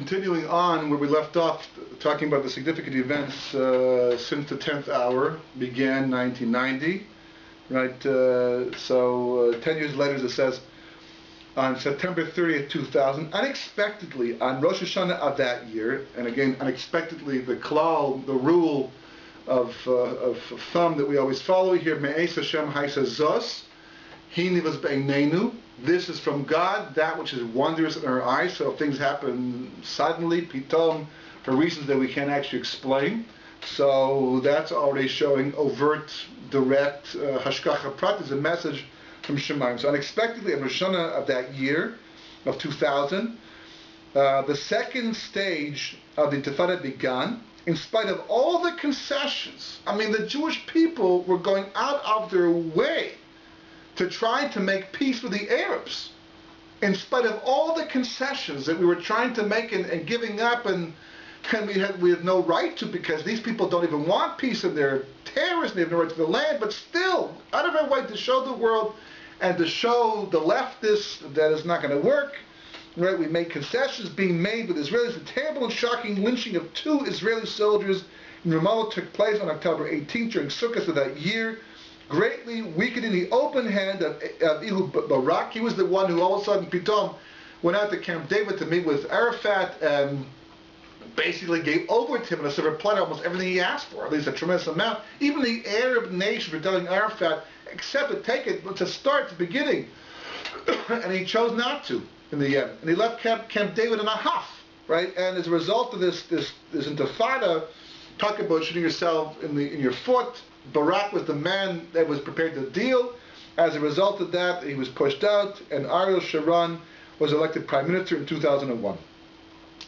continuing on where we left off, talking about the significant events since the 10th hour began 1990, right? 10 years later, it says, on September 30th, 2000, unexpectedly, on Rosh Hashanah of that year, and again, unexpectedly, the klal, the rule of thumb that we always follow here, Me'es Hashem Haisa Zos, Hini Vas Beinenu. This is from God, that which is wondrous in our eyes. So if things happen suddenly, pitom, for reasons that we can't actually explain, so that's already showing overt, direct hashgacha prat is a message from Shemaim. So unexpectedly, on Rosh Hashanah of that year, of 2000, the second stage of the Intifada began. In spite of all the concessions, I mean, the Jewish people were going out of their way to try to make peace with the Arabs, in spite of all the concessions that we were trying to make and giving up, and we had no right to, because these people don't even want peace, and they're terrorists, and they have no right to the land, but still, out of our way to show the world and to show the leftists that it's not going to work. Right, we made concessions being made with Israelis. The terrible and shocking lynching of 2 Israeli soldiers in Ramallah took place on October 18th during Sukkot of that year, greatly weakening the open hand of Ehud Barak. He was the one who all of a sudden, pitom, went out to Camp David to meet with Arafat and basically gave over to him in a silver platter almost everything he asked for, at least a tremendous amount. Even the Arab nation were telling Arafat, accept it, take it, to start, the beginning. And he chose not to in the end. And he left Camp David in a huff, right? And as a result of this intifada, talk about shooting yourself in your foot, Barak was the man that was prepared to deal. As a result of that, he was pushed out, and Ariel Sharon was elected prime minister in 2001.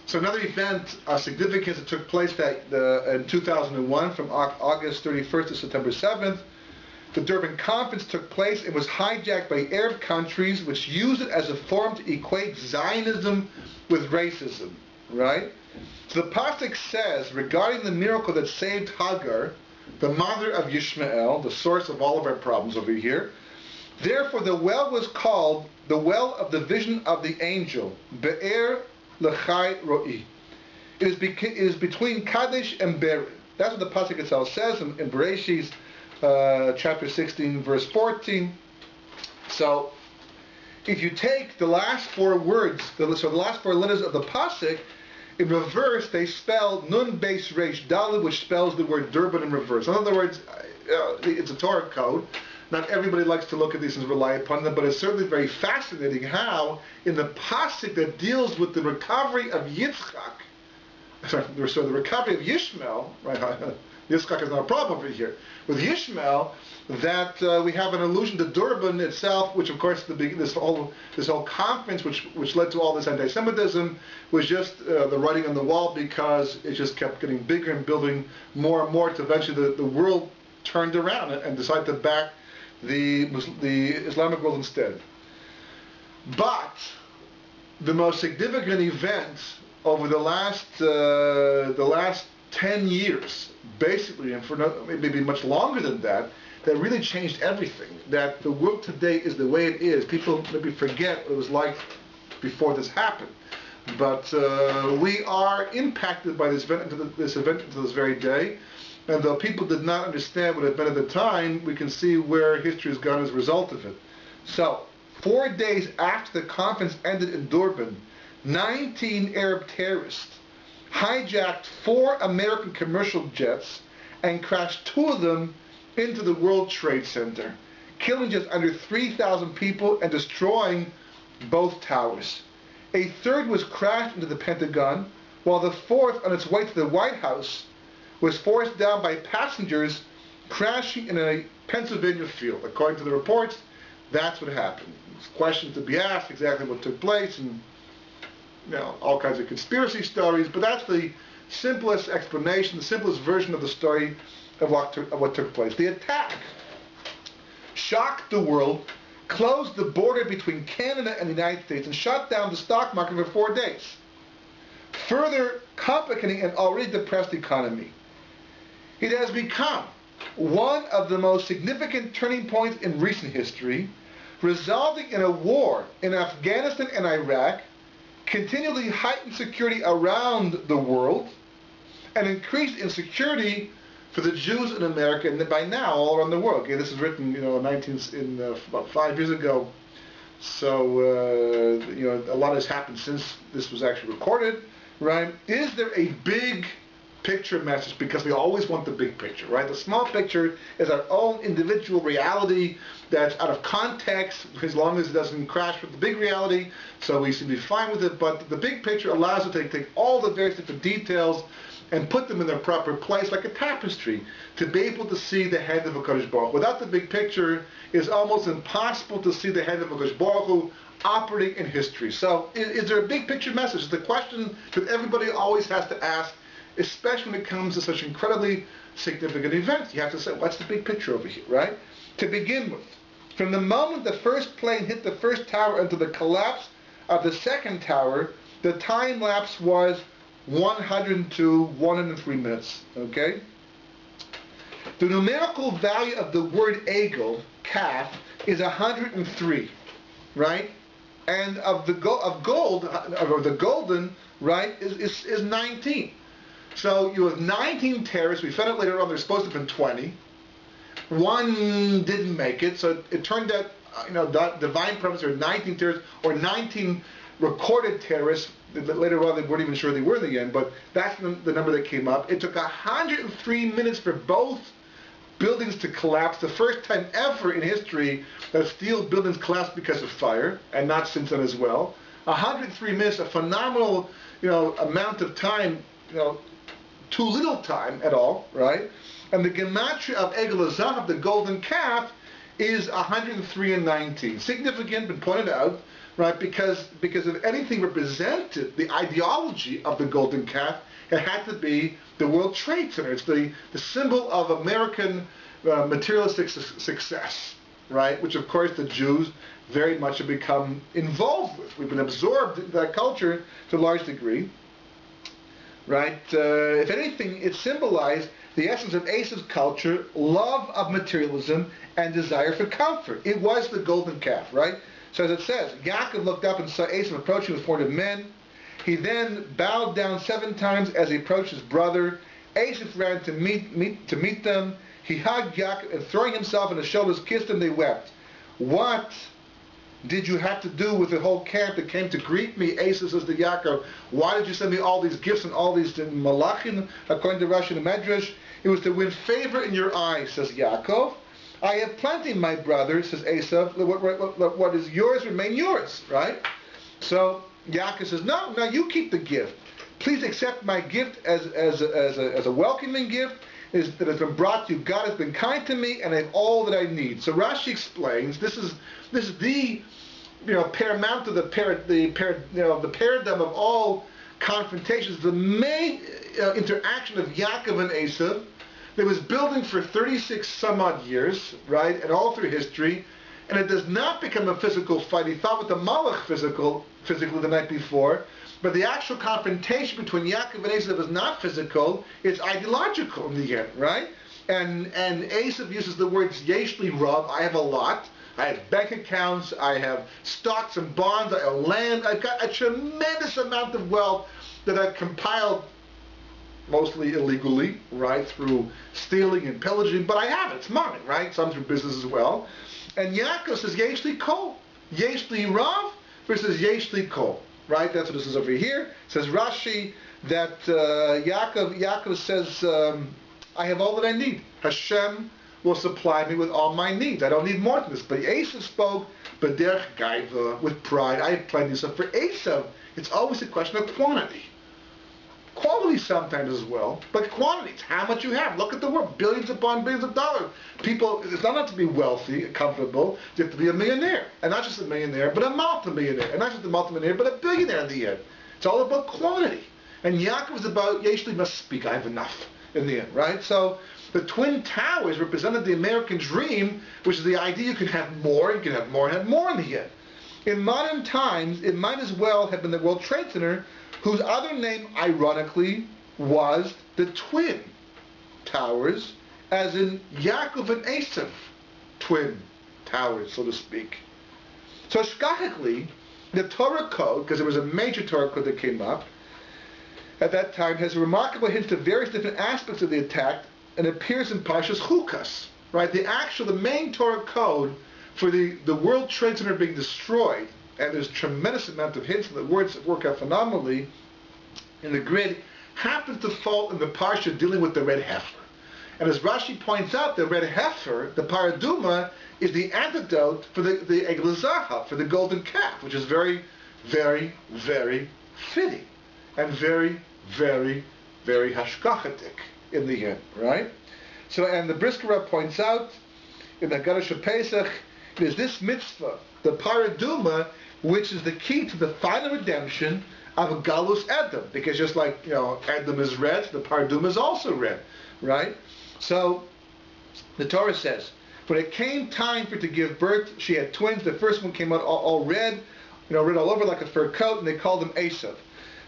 So another event of significance that took place in 2001, from August 31st to September 7th, the Durban Conference took place. It was hijacked by Arab countries, which used it as a forum to equate Zionism with racism, right? So the pasuk says, regarding the miracle that saved Hagar, the mother of Yishmael, the source of all of our problems over here, therefore the well was called the well of the vision of the angel, Be'er L'chai Ro'i. It is between Kadesh and Bered. That's what the pasuk itself says in Bereshit, chapter 16, verse 14. So, if you take the last 4 words, the last 4 letters of the pasuk, in reverse, they spell Nun Beis Reish Daled, which spells the word Durban in reverse. In other words, it's a Torah code. Not everybody likes to look at these and rely upon them, but it's certainly very fascinating how, in the pasuk that deals with the recovery of Yitzchak, the recovery of Yishmael, right? Yitzchak is not a problem over here. With Yishmael, that we have an allusion to Durban itself, which of course this whole conference, which led to all this anti-Semitism, was just the writing on the wall, because it just kept getting bigger and building more and more, to eventually the world turned around and decided to back the Islamic world instead. But the most significant event over the last 10 years, basically, and for maybe much longer than that, that really changed everything. That the world today is the way it is. People maybe forget what it was like before this happened. But we are impacted by this event until this very day. And though people did not understand what it meant at the time, we can see where history has gone as a result of it. So, 4 days after the conference ended in Durban, 19 Arab terrorists hijacked 4 American commercial jets and crashed 2 of them into the World Trade Center, killing just under 3,000 people and destroying both towers. A 3rd was crashed into the Pentagon, while the 4th, on its way to the White House, was forced down by passengers crashing in a Pennsylvania field. According to the reports, that's what happened. There's questions to be asked, exactly what took place, and all kinds of conspiracy stories, but that's the simplest explanation, the simplest version of the story of what took place. The attack shocked the world, closed the border between Canada and the United States, and shut down the stock market for 4 days, further complicating an already depressed economy. It has become one of the most significant turning points in recent history, resulting in a war in Afghanistan and Iraq, continually heightened security around the world, and increased insecurity for the Jews in America, and by now all around the world. Okay, this is written, about 5 years ago. So, a lot has happened since this was actually recorded, right? Is there a big picture message? Because we always want the big picture, right? The small picture is our own individual reality that's out of context, as long as it doesn't crash with the big reality, so we seem to be fine with it. But the big picture allows us to take all the various different details and put them in their proper place, like a tapestry, to be able to see the head of HaKadosh Baruch Hu. Without the big picture, it's almost impossible to see the head of HaKadosh Baruch Hu operating in history. So, is there a big picture message? It's the question that everybody always has to ask, especially when it comes to such incredibly significant events. You have to say, what's the big picture over here, right? To begin with, from the moment the first plane hit the first tower until the collapse of the second tower, the time lapse was 103 minutes, okay? The numerical value of the word egel, calf, is 103, right? And of the golden, right, is 19. So you have 19 terrorists. We found out later on there's supposed to have been 20. One didn't make it, so it turned out, divine purpose, there were 19 terrorists, or 19 recorded terrorists. Later on, they weren't even sure they were in the end, but that's the number that came up. It took 103 minutes for both buildings to collapse. The first time ever in history that steel buildings collapsed because of fire, and not since then as well. 103 minutes, a phenomenal, amount of time, too little time at all, right? And the gematria of Egel Zahav, the golden calf, is 103 and 19. Significant, been pointed out, right? Because if anything represented the ideology of the golden calf, it had to be the World Trade Center. It's the symbol of American materialistic success, right? Which of course the Jews very much have become involved with. We've been absorbed into that culture to a large degree, right? If anything, it symbolized the essence of Esav's culture, love of materialism, and desire for comfort. It was the golden calf, right? So as it says, Yaakov looked up and saw Esav approaching with 400 men. He then bowed down 7 times as he approached his brother. Esav ran to meet them. He hugged Yaakov and throwing himself on his shoulders, kissed him. They wept. What did you have to do with the whole camp that came to greet me? Esav says to Yaakov, why did you send me all these gifts and all these malachim, according to Rashi and Medrash? It was to win favor in your eyes, says Yaakov. I have plenty, my brother, says Esav. What is yours remain yours, right? So Yaakov says, no, you keep the gift. Please accept my gift as a welcoming gift that has been brought to you. God has been kind to me, and I have all that I need. So Rashi explains this is the paramount of the paradigm of all confrontations. The main interaction of Yaakov and Esav that was building for 36 some odd years, right, and all through history, and it does not become a physical fight. He fought with the Malach physically the night before, but the actual confrontation between Yaakov and Esav is not physical, it's ideological in the end, right? And Esav uses the words yesh li rav, I have a lot, I have bank accounts, I have stocks and bonds, I have land, I've got a tremendous amount of wealth that I've compiled mostly illegally, right, through stealing and pillaging, but I have it, it's mine, right, some through business as well. And Yaakov says, yesh li kol, yesh li rav versus yesh li kol, right, that's what this is over here. It says Rashi that Yaakov says, I have all that I need. Hashem will supply me with all my needs. I don't need more than this. But Esav spoke, b'derech gaiva, with pride. I have plenty. So for Esav, it's always a question of quantity. Quality sometimes as well, but quantity, it's how much you have. Look at the world, billions upon billions of dollars. People, it's not enough to be wealthy, comfortable, you have to be a millionaire. And not just a millionaire, but a multimillionaire. And not just a multimillionaire, but a billionaire in the end. It's all about quantity. And Yaakov is about, yesh li must speak, I have enough in the end, right? So the Twin Towers represented the American dream, which is the idea you can have more, you can have more and have more in the end. In modern times, it might as well have been the World Trade Center, whose other name, ironically, was the Twin Towers, as in Yaakov and Esav, Twin Towers, so to speak. So shkachically, The Torah code, because there was a major Torah code that came up at that time, has remarkable hints to various different aspects of the attack and appears in Parshas Chukas, right? The main Torah code for the World Trade Center being destroyed, and there's a tremendous amount of hints and the words that work out phenomenally in the grid, happens to fall in the Parsha dealing with the red heifer. And as Rashi points out, the red heifer, the paraduma, is the antidote for the Egel Zahav, for the golden calf, which is very, very, very fitting and very, very, very hashkachatik in the end, right? So, and the Brisker Rav points out in the Haggadah of Pesach, it is this mitzvah, the paraduma, which is the key to the final redemption of a Galus Edom, because just like, Edom is red, the paraduma is also red, right? So the Torah says, when it came time for her to give birth, she had twins. The first one came out all red, red all over like a fur coat, and they called them Esav.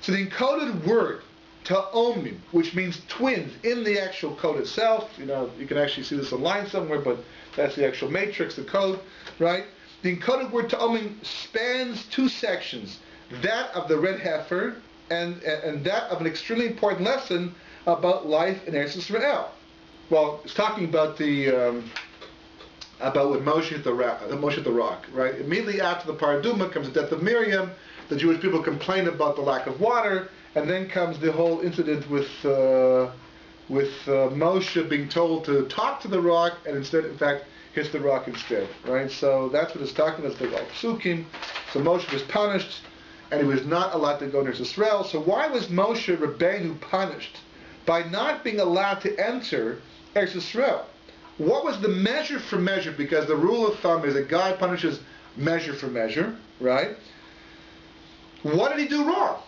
So the encoded word, ta'omim, which means twins, in the actual code itself, you can actually see this online somewhere, but that's the actual matrix, the code, right? The encoded word ta'omim spans two sections, that of the red heifer and that of an extremely important lesson about life in Eretz Yisrael. Well, it's talking about about when Moshe hit the rock, right? Immediately after the paraduma comes the death of Miriam. The Jewish people complain about the lack of water, and then comes the whole incident with Moshe being told to talk to the rock, and instead, in fact, hits the rock instead, right? So that's what it's talking about, the Psukim. So Moshe was punished, and he was not allowed to go near Israel. So why was Moshe Rabbeinu punished by not being allowed to enter Eretz Yisrael? What was the measure for measure? Because the rule of thumb is that God punishes measure for measure, right? What did he do wrong?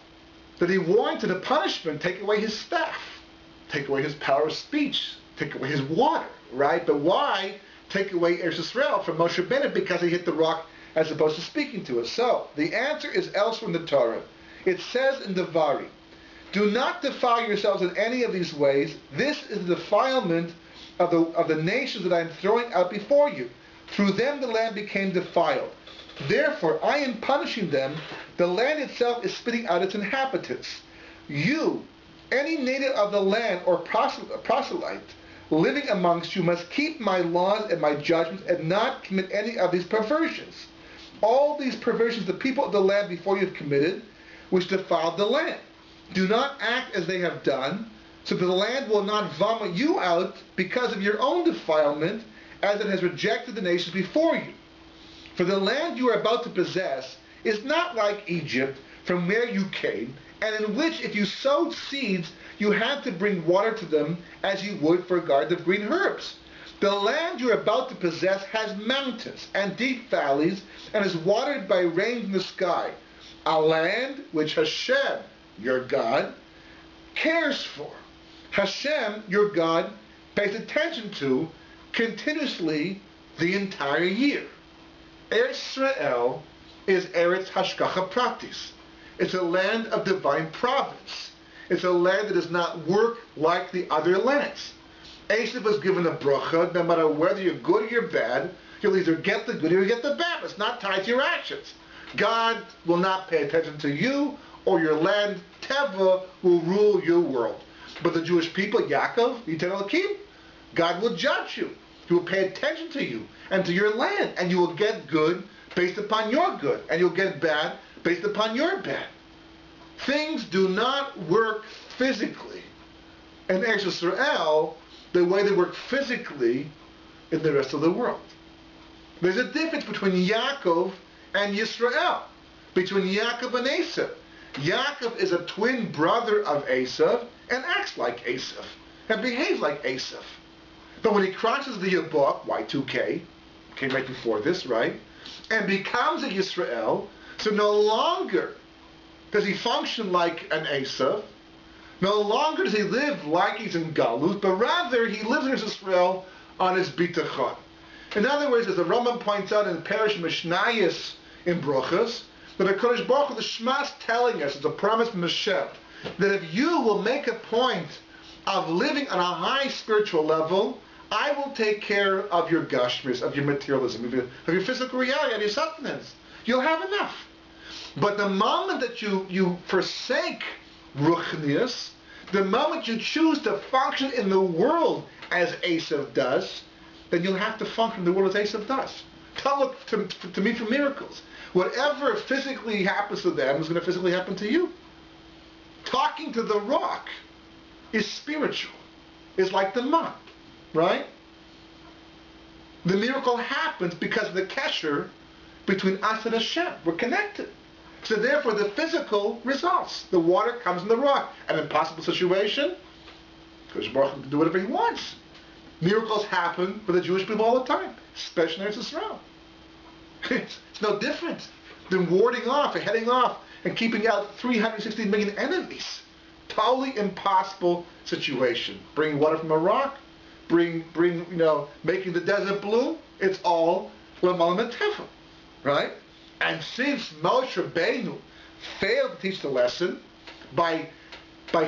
That he wanted the punishment take away his staff, take away his power of speech, take away his water, right? But why take away Eretz Yisrael from Moshe Rabbeinu? Because he hit the rock as opposed to speaking to us. So the answer is elsewhere in the Torah. It says in Devarim, do not defile yourselves in any of these ways. This is the defilement of the nations that I am throwing out before you. Through them the land became defiled. Therefore I am punishing them. The land itself is spitting out its inhabitants. You, any native of the land or proselyte living amongst you, must keep my laws and my judgments and not commit any of these perversions. All these perversions the people of the land before you have committed, which defiled the land. Do not act as they have done, so that the land will not vomit you out because of your own defilement, as it has rejected the nations before you. For the land you are about to possess is not like Egypt, from where you came, and in which if you sowed seeds, you had to bring water to them as you would for a garden of green herbs. The land you are about to possess has mountains and deep valleys, and is watered by rain from the sky, a land which Hashem, your God, cares for. Hashem, your God, pays attention to continuously the entire year. Eretz Yisrael is Eretz Hashgacha Pratis. It's a land of divine providence. It's a land that does not work like the other lands. Esav was given a bracha, no matter whether you're good or you're bad, you'll either get the good or you get the bad. It's not tied to your actions. God will not pay attention to you or your land. Teva will rule your world. But the Jewish people, Yaakov, Yitel Elokim, God will judge you. He will pay attention to you and to your land, and you will get good based upon your good, and you'll get bad based upon your bad. Things do not work physically in Eretz Yisrael the way they work physically in the rest of the world. There's a difference between Yaakov and Yisrael, between Yaakov and Esav. Yaakov is a twin brother of Esav and acts like Esav and behaves like Esav. But when he crosses the Yabok, Y2K, came right before this, right, and becomes a Yisrael, so no longer does he function like an Esav, no longer does he live like he's in Galut, but rather he lives in Israel on his bitachon. In other words, as the Rambam points out in Parish Mishnayos in Brochus, that HaKadosh Baruch Hu, the Shema is telling us, it's a promise from Hashem, that if you will make a point of living on a high spiritual level, I will take care of your gashmis, of your materialism, of your physical reality, of your sustenance. You'll have enough. But the moment that you forsake ruchnius, the moment you choose to function in the world as Esav does, then you'll have to function in the world as Esav does. Don't look to me for miracles. Whatever physically happens to them is going to physically happen to you. Talking to the rock is spiritual. It's like the mud, right? The miracle happens because of the kesher between us and Hashem. We're connected. So therefore the physical results. The water comes in the rock. An impossible situation, because Baruch can do whatever he wants. Miracles happen for the Jewish people all the time, especially in Israel. It's no different than warding off and heading off and keeping out 360 million enemies. Totally impossible situation. Bringing water from a rock, making the desert bloom. It's all L'malam Tefa, right? And since Moshe Rabbeinu failed to teach the lesson by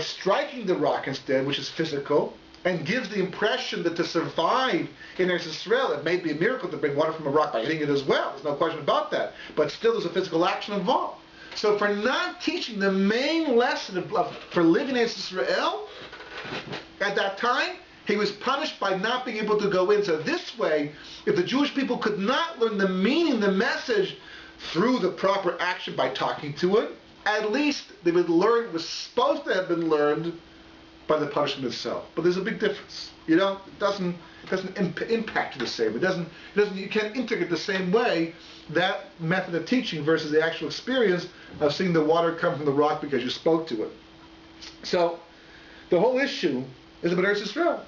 striking the rock instead, which is physical, and gives the impression that to survive in Eretz Israel, it may be a miracle to bring water from a rock by hitting it as well. There's no question about that. But still there's a physical action involved. So for not teaching the main lesson for living in Eretz Israel, at that time, he was punished by not being able to go in. So this way, if the Jewish people could not learn the meaning, the message, through the proper action by talking to it, at least they would learn what was supposed to have been learned by the punishment itself. But there's a big difference. It doesn't impact you the same. You can't integrate the same way that method of teaching versus the actual experience of seeing the water come from the rock because you spoke to it. So the whole issue is about Eretz Yisrael.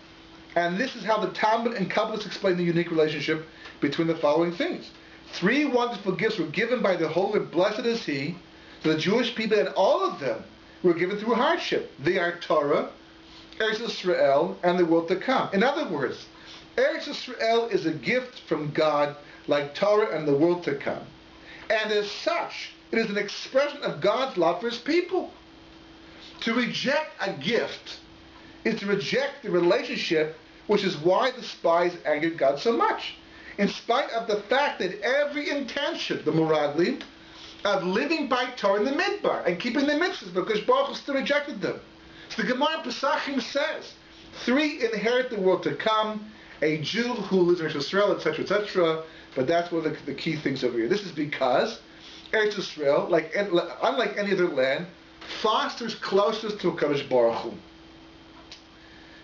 And this is how the Talmud and Kabbalists explain the unique relationship between the following things. 3 wonderful gifts were given by the Holy, blessed is He, to the Jewish people, and all of them were given through hardship. They are Torah, Eretz Yisrael, and the world to come. In other words, Eretz Yisrael is a gift from God like Torah and the world to come. And as such, it is an expression of God's love for His people. To reject a gift is to reject the relationship, which is why the spies angered God so much. In spite of the fact that every intention, the Muradli, of living by Torah in the Midbar and keeping the mitzvahs, because Baruch Hu still rejected them. So the Gemara in Pesachim says, 3 inherit the world to come, a Jew who lives in Eretz Yisrael, etc., etc., but that's one of the key things over here. This is because Eretz Yisrael, unlike any other land, fosters closeness to HaKadosh Baruch Hu.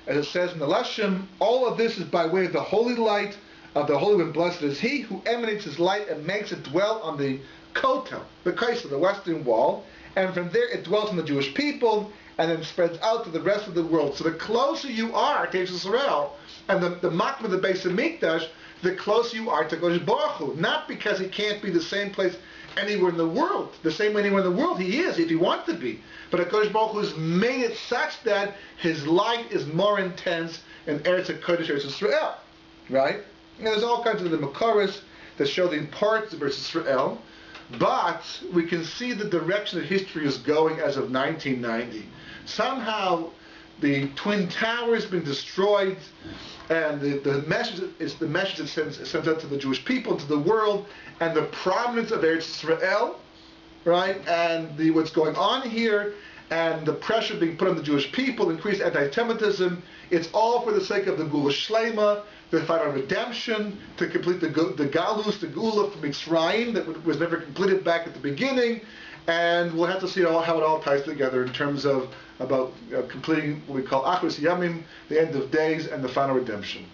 As it says in the Lashim, all of this is by way of the holy light of the Holy One. Blessed is He who emanates His light and makes it dwell on the Kotel, the Kaisel, the western wall, and from there it dwells on the Jewish people, and then spreads out to the rest of the world. So the closer you are to Israel, and the makam of the Beis Hamikdash, the closer you are to Kodesh Baruch Hu. Not because He can't be the same place anywhere in the world, the same way anywhere in the world He is, if He wants to be. But HaKadosh Baruch Hu has made it such that His light is more intense in Eretz HaKodesh, Eretz Yisrael, right? And there's all kinds of the Makoros that show the importance of Eretz Yisrael, but we can see the direction that history is going as of 1990. Somehow the Twin Towers have been destroyed, and the message that sends out to the Jewish people, to the world, and the prominence of Eretz Yisrael, right, and what's going on here, and the pressure being put on the Jewish people, increased anti-Semitism. It's all for the sake of the Gula Shlema, the final redemption, to complete the Galus, the Gula from Mitzrayim that was never completed back at the beginning. And we'll have to see how it all ties together in terms of completing what we call Achros Yamim, the end of days, and the final redemption.